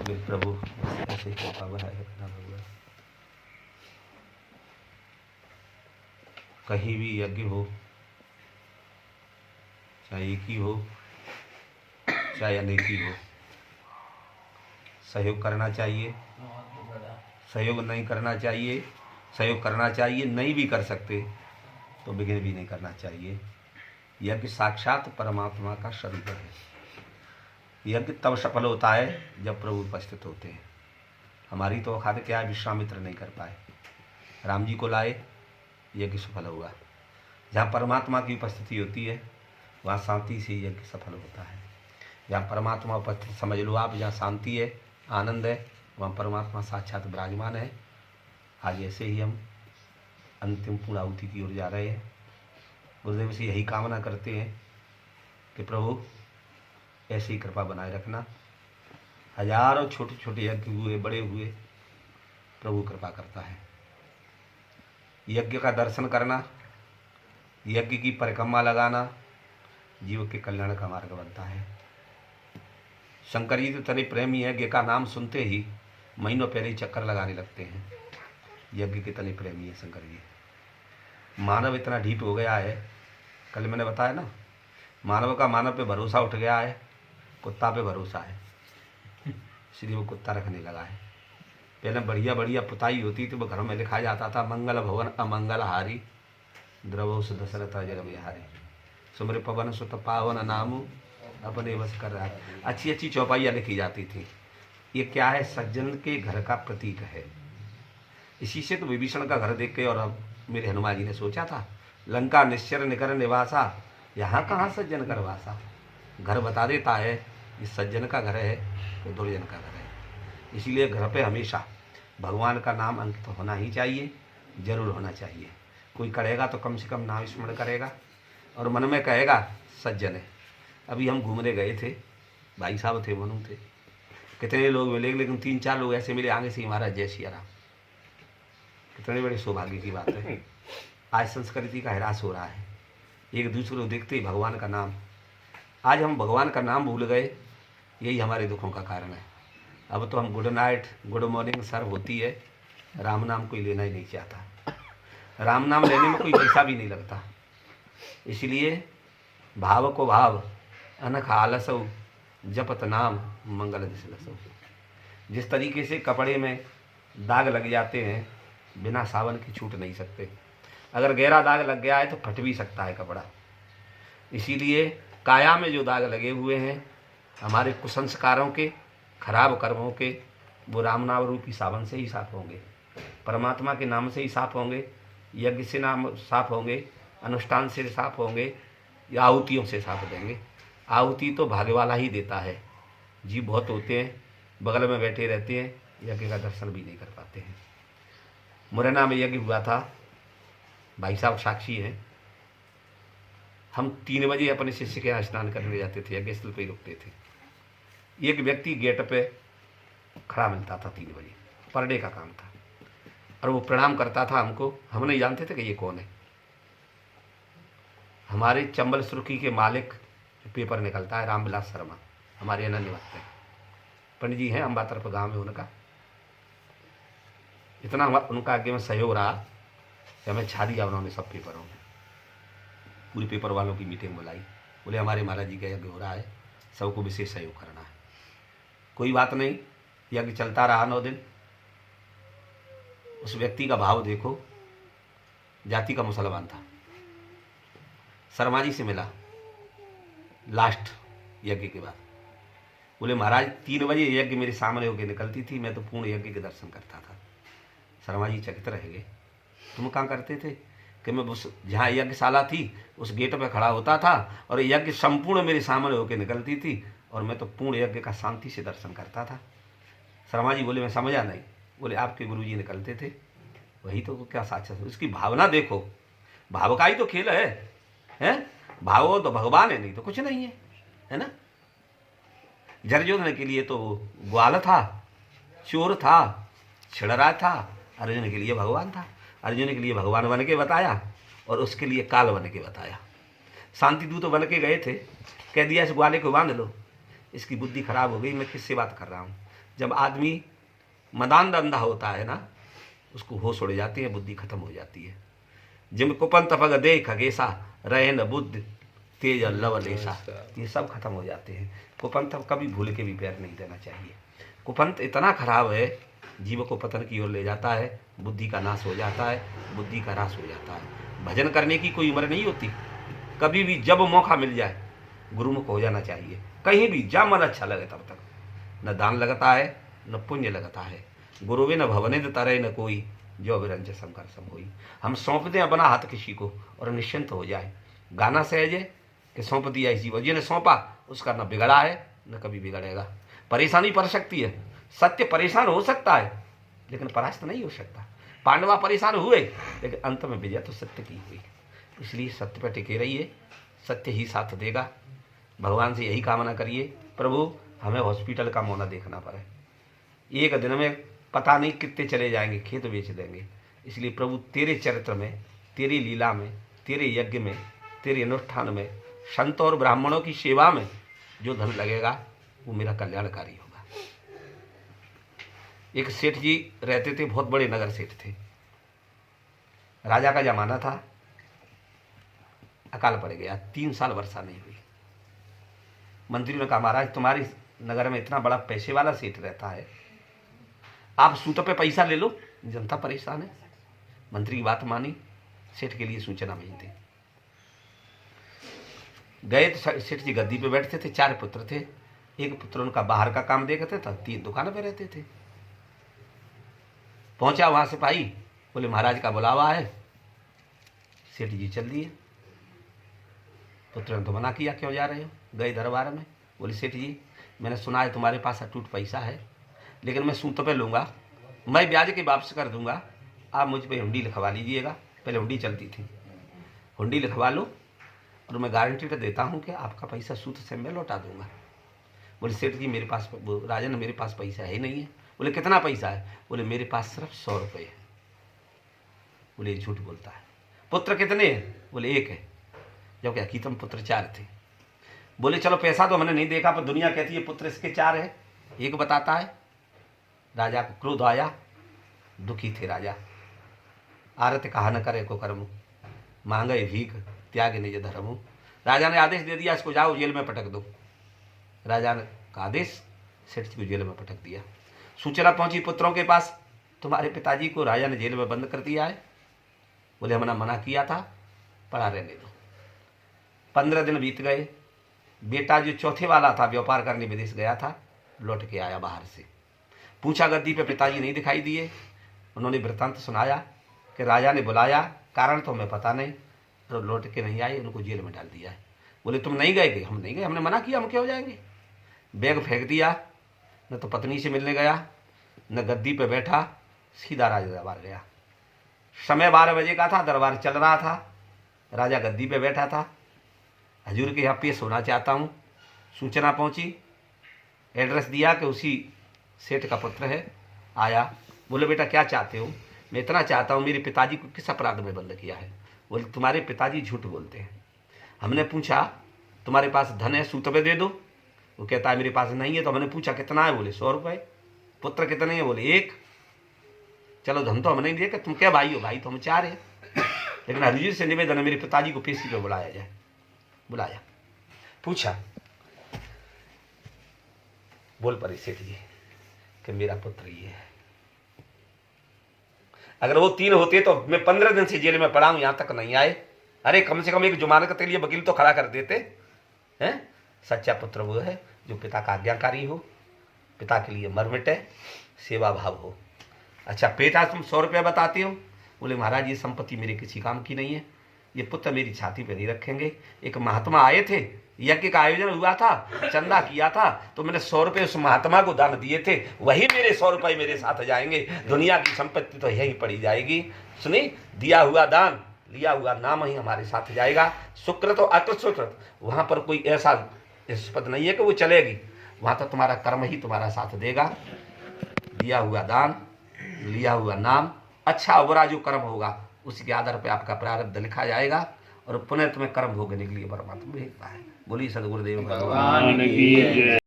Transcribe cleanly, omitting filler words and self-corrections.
वे प्रभु ऐसे ही कृपा बनाए रखना भगवान। कहीं भी यज्ञ हो, चाहे एक ही हो चाहे अनेकी हो, सहयोग करना चाहिए, सहयोग नहीं करना चाहिए, सहयोग करना चाहिए, नहीं भी कर सकते तो विघ्न भी नहीं करना चाहिए। यज्ञ साक्षात परमात्मा का शरीर है। यज्ञ तब सफल होता है जब प्रभु उपस्थित होते हैं। हमारी तो औकात क्या है, विश्वामित्र नहीं कर पाए, राम जी को लाए, यज्ञ सफल हुआ। जहाँ परमात्मा की उपस्थिति होती है वहाँ शांति से यज्ञ सफल होता है। जहाँ परमात्मा उपस्थित समझ लो आप, जहाँ शांति है, आनंद है, वहाँ परमात्मा साक्षात विराजमान है। आज ऐसे ही हम अंतिम पूर्णाहुति की ओर जा रहे हैं। गुरुदेव से यही कामना करते हैं कि प्रभु ऐसी कृपा बनाए रखना। हजारों छोटे छोटे यज्ञ हुए, बड़े हुए, प्रभु कृपा करता है। यज्ञ का दर्शन करना, यज्ञ की परिक्रमा लगाना जीव के कल्याण का मार्ग बनता है। शंकर जी तो तनि प्रेमी यज्ञ का नाम सुनते ही महीनों पहले ही चक्कर लगाने लगते हैं। यज्ञ के तनि प्रेमी है शंकर जी। मानव इतना ढीठ हो गया है, कल मैंने बताया ना, मानव का मानव पे भरोसा उठ गया है, कुत्ता पे भरोसा है, इसलिए वो कुत्ता रखने लगा है। पहले बढ़िया बढ़िया पुताई होती थी, वो घर में लिखा जाता था मंगल भवन अमंगल हारी, द्रवो दशरथ जग बिहारी, सुमर पवन सुत पावन नामु अपने बस कर रहा है। अच्छी अच्छी चौपाइयाँ लिखी जाती थी। ये क्या है, सज्जन के घर का प्रतीक है। इसी से तो विभीषण का घर देख के और अब मेरे हनुमान जी ने सोचा था, लंका निश्चर निकर निवासा, यहाँ कहाँ सज्जन कर वासा। घर बता देता है कि सज्जन का घर है तो दुर्जन का घर है। इसीलिए घर पे हमेशा भगवान का नाम अंकित होना ही चाहिए, जरूर होना चाहिए। कोई करेगा तो कम से कम नाम स्मरण करेगा और मन में कहेगा सज्जन है। अभी हम घूमने गए थे, भाई साहब थे, मनु थे, कितने लोग मिले, लेकिन 3-4 लोग ऐसे मिले आगे से ही महाराज जय सिया राम। कितने बड़े सौभाग्य की बात है। आज संस्कृति का ह्रास हो रहा है, एक दूसरे को देखते ही भगवान का नाम। आज हम भगवान का नाम भूल गए, यही हमारे दुखों का कारण है। अब तो हम good night good morning sir होती है, राम नाम कोई लेना ही नहीं चाहता। राम नाम लेने में कोई पैसा भी नहीं लगता। इसलिए भाव को भाव अनख आलसौ जपत नाम मंगल दिसलसौ। जिस तरीके से कपड़े में दाग लग जाते हैं, बिना सावन के छूट नहीं सकते। अगर गहरा दाग लग गया है तो फट भी सकता है कपड़ा। इसीलिए काया में जो दाग लगे हुए हैं हमारे कुसंस्कारों के, खराब कर्मों के, वो राम नाम रूपी सावन से ही साफ होंगे, परमात्मा के नाम से ही साफ होंगे, यज्ञ से नाम साफ होंगे, अनुष्ठान से साफ होंगे, या आहुतियों से साफ देंगे। आहुति तो भाग्य वाला ही देता है। जीव बहुत होते हैं बगल में बैठे रहते हैं, यज्ञ का दर्शन भी नहीं कर पाते हैं। मुरैना में यज्ञ हुआ था, भाई साहब साक्षी हैं। हम 3 बजे अपने शिष्य के यहाँ स्नान करने जाते थे, यज्ञ स्थल पर ही रुकते थे। एक व्यक्ति गेट पे खड़ा मिलता था 3 बजे, पर डे का काम था, और वो प्रणाम करता था हमको। हम नहीं जानते थे कि ये कौन है। हमारे चंबल सुर्खी के मालिक पेपर निकलता है, रामविलास शर्मा, हमारे अनन्य भक्त हैं, पंडित जी हैं, अम्बा तरफ गाँव में उनका। इतना उनका आगे में सहयोग रहा कि हमें छा दिया उन्होंने सब पेपरों में। पूरे पेपर वालों की मीटिंग बुलाई, बोले हमारे महाराज जी का यज्ञ हो रहा है, सबको विशेष सहयोग करना है। कोई बात नहीं, यज्ञ चलता रहा 9 दिन। उस व्यक्ति का भाव देखो, जाति का मुसलमान था, शर्मा जी से मिला लास्ट यज्ञ के बाद। बोले महाराज 3 बजे यज्ञ मेरे सामने होकर निकलती थी, मैं तो पूर्ण यज्ञ के दर्शन करता था। शर्मा जी चकित रह गए, तुम कहाँ करते थे? कि मैं उस जहाँ यज्ञशाला थी उस गेट पे खड़ा होता था और यज्ञ संपूर्ण मेरे सामने होकर निकलती थी और मैं तो पूर्ण यज्ञ का शांति से दर्शन करता था। शर्मा जी बोले मैं समझा नहीं। बोले आपके गुरु जी निकलते थे, वही तो क्या साक्षात। उसकी भावना देखो, भाव का ही तो खेल है? भाव हो तो भगवान है, नहीं तो कुछ नहीं है ना। जर्जोधन के लिए तो ग्वाल था, चोर था, छिड़रा था, अर्जुन के लिए भगवान था। अर्जुन के लिए भगवान बन के बताया और उसके लिए काल बन के बताया। शांति दूत बन के गए थे, कह दिया इस ग्वाले को बांध लो, इसकी बुद्धि खराब हो गई, मैं किससे बात कर रहा हूँ। जब आदमी मदान अंधा होता है ना, उसको होश उड़ जाती है, बुद्धि खत्म हो जाती है। जिम कुपंत पग दे खगेसा रहे न बुद्धि तेज लवलेसा, ये सब खत्म हो जाते हैं। कुपंथ कभी भूल के भी पैर नहीं देना चाहिए। कुपंथ इतना खराब है, जीव को पतन की ओर ले जाता है, बुद्धि का नाश हो जाता है, बुद्धि का ह्रास हो जाता है। भजन करने की कोई उम्र नहीं होती, कभी भी जब मौका मिल जाए गुरुमुख हो जाना चाहिए। कहीं भी जब मन अच्छा लगे तब तक, न दान लगता है न पुण्य लगता है। गुरुवे न भवनिद तरह न कोई, जो विरंज शंकर सम होई। हम सौंप दें अपना हाथ किसी को और निश्चिंत हो जाए। गाना सहज है कि सौंप दिया इसी को, जिन्हें सौंपा उसका न बिगड़ा है न कभी बिगड़ेगा। परेशानी पड़ सकती है, सत्य परेशान हो सकता है, लेकिन परास्त नहीं हो सकता। पांडवा परेशान हुए, लेकिन अंत में विजय तो सत्य की हुई। इसलिए सत्य पर टिके रहिए, सत्य ही साथ देगा। भगवान से यही कामना करिए, प्रभु हमें हॉस्पिटल का मोना देखना पड़े। एक दिन में पता नहीं कितने चले जाएंगे, खेत बेच देंगे। इसलिए प्रभु तेरे चरित्र में, तेरी लीला में, तेरे यज्ञ में, तेरे अनुष्ठान में, संत और ब्राह्मणों की सेवा में जो धन लगेगा वो मेरा कल्याणकारी होगा। एक सेठ जी रहते थे, बहुत बड़े नगर सेठ थे। राजा का जमाना था, अकाल पड़ गया, 3 साल वर्षा नहीं हुई। मंत्री ने कहा महाराज तुम्हारे नगर में इतना बड़ा पैसे वाला सेठ रहता है, आप सूत पे पैसा ले लो, जनता परेशान है। मंत्री की बात मानी, सेठ के लिए सूचना भेज दी। गए तो सेठ जी गद्दी पे बैठते थे, 4 पुत्र थे। एक पुत्र उनका बाहर का काम देखते था, 3 दुकानों पे रहते थे। पहुंचा वहां से भाई, बोले महाराज का बुलावा है। सेठ जी चल दिए। पुत्र ने तो मना किया, क्यों जा रहे हो? गए दरबार में, बोले सेठ जी मैंने सुना है तुम्हारे पास अटूट पैसा है, लेकिन मैं सूत पे लूँगा, मैं ब्याज के वापस कर दूंगा, आप मुझ पे हुंडी लिखवा लीजिएगा। पहले हुंडी चलती थी, हुंडी लिखवा लो और मैं गारंटी तो देता हूँ कि आपका पैसा सूत से मैं लौटा दूंगा। बोले सेठ जी मेरे पास, राजन मेरे पास पैसा है नहीं है। बोले कितना पैसा है? बोले मेरे पास सिर्फ 100 रुपये है। बोले झूठ बोलता है। पुत्र कितने हैं? बोले 1 है, जबकि हकीकत पुत्र 4 थे। बोले चलो पैसा तो हमने नहीं देखा, पर दुनिया कहती है पुत्र इसके 4 है, 1 बताता है। राजा को क्रोध आया, दुखी थे राजा। आरत कहा न करे को कर्म, मांगे भीख त्याग निज धर्म। राजा ने आदेश दे दिया, इसको जाओ जेल में पटक दो। राजा ने का आदेश, सेठ जी को जेल में पटक दिया। सूचना पहुंची पुत्रों के पास, तुम्हारे पिताजी को राजा ने जेल में बंद कर दिया है। बोले हमने मना किया था, पड़ा रहने दो। 15 दिन बीत गए। बेटा जो चौथे वाला था, व्यापार करने विदेश गया था, लौट के आया बाहर से। पूछा गद्दी पे पिताजी नहीं दिखाई दिए। उन्होंने वृत्तांत सुनाया कि राजा ने बुलाया, कारण तो हमें पता नहीं, तो लौट के नहीं आए, उनको जेल में डाल दिया है। बोले तुम नहीं गए? हम नहीं गए, हमने मना किया, हम क्यों जाएंगे? बैग फेंक दिया, न तो पत्नी से मिलने गया, न गद्दी पे बैठा, सीधा राजा दरबार गया। समय 12 बजे का था, दरबार चल रहा था, राजा गद्दी पे बैठा था। हजूर के यहाँ पेश होना चाहता हूँ। सूचना पहुँची, एड्रेस दिया कि उसी सेठ का पुत्र है। आया, बोले बेटा क्या चाहते हो? मैं इतना चाहता हूँ, मेरे पिताजी को किस अपराध में बंद किया है? बोले तुम्हारे पिताजी झूठ बोलते हैं। हमने पूछा तुम्हारे पास धन है, सूत पे दे दो। वो कहता है मेरे पास नहीं है। तो हमने पूछा कितना है? बोले 100 रुपये। पुत्र कितने हैं? बोले 1। चलो धन तो हमने नहीं दिया, तुम क्या भाई हो? भाई तो हम 4 हैं, लेकिन हजूर से निवेदन है मेरे पिताजी को पेशी पे बुलाया जाए। बुलाया, पूछा, बोल पड़े सेठ जी कि मेरा पुत्र ये है। अगर वो 3 होते तो मैं 15 दिन से जेल में पड़ा हूं, यहां तक नहीं आए। अरे कम से कम एक जुमानत के लिए वकील तो खड़ा कर देते हैं। सच्चा पुत्र वो है जो पिता का आज्ञाकारी हो, पिता के लिए मर मिटे, सेवा भाव हो। अच्छा बेटा तुम 100 रुपया बताते हो? बोले महाराज ये संपत्ति मेरे किसी काम की नहीं है, ये पुत्र मेरी छाती पे नहीं रखेंगे। एक महात्मा आए थे, यज्ञ का आयोजन हुआ था, चंदा किया था, तो मैंने 100 रुपये उस महात्मा को दान दिए थे, वही मेरे 100 रुपये मेरे साथ जाएंगे, दुनिया की संपत्ति तो यही पड़ी जाएगी। सुनी, दिया हुआ दान, लिया हुआ नाम ही हमारे साथ जाएगा। सुकृत और अकृत वहाँ पर कोई ऐसा पद नहीं है कि वो चलेगी, वहाँ तो तुम्हारा कर्म ही तुम्हारा साथ देगा। दिया हुआ दान, लिया हुआ नाम, अच्छा बुरा जो कर्म होगा उसके आधार पर आपका प्रारब्ध लिखा जाएगा और पुनः तुम्हें कर्म भोगने के लिए परमात्मा भेजता है। बोलिए सदगुरुदेव भगवान की जय।